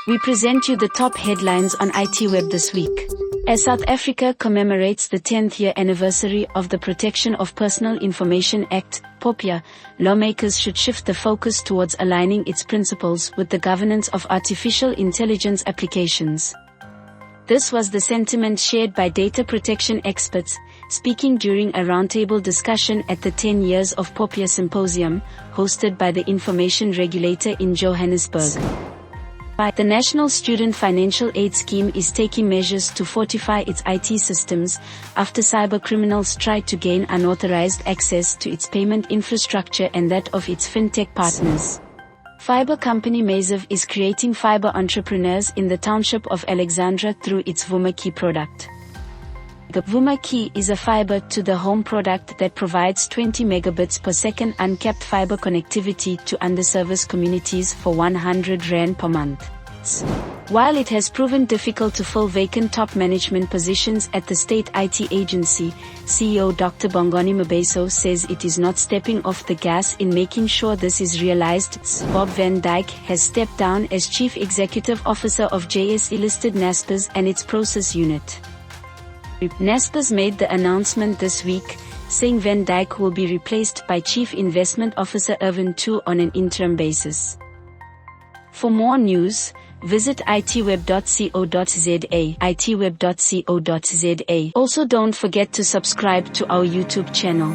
We present you the top headlines on ITWeb this week. As South Africa commemorates the 10th year anniversary of the Protection of Personal Information Act, POPIA, lawmakers should shift the focus towards aligning its principles with the governance of artificial intelligence applications. This was the sentiment shared by data protection experts, speaking during a roundtable discussion at the 10 Years of POPIA Symposium, hosted by the Information Regulator in Johannesburg. The National Student Financial Aid Scheme is taking measures to fortify its IT systems after cybercriminals tried to gain unauthorized access to its payment infrastructure and that of its fintech partners. Fiber company Maziv is creating fiber entrepreneurs in the township of Alexandra through its Vuma-Key product. The Vuma-Key is a fiber-to-the-home product that provides 20 megabits per second uncapped fiber connectivity to underserviced communities for 100 Rand per month. While it has proven difficult to fill vacant top management positions at the state IT agency, CEO Dr. Bongani Mabeso says it is not stepping off the gas in making sure this is realized. Bob van Dijk has stepped down as Chief Executive Officer of JSE-listed Naspers and its Prosus unit. Naspers made the announcement this week, saying Van Dijk will be replaced by Chief Investment Officer Irvin Tu on an interim basis. For more news, visit itweb.co.za. itweb.co.za. Also, don't forget to subscribe to our YouTube channel.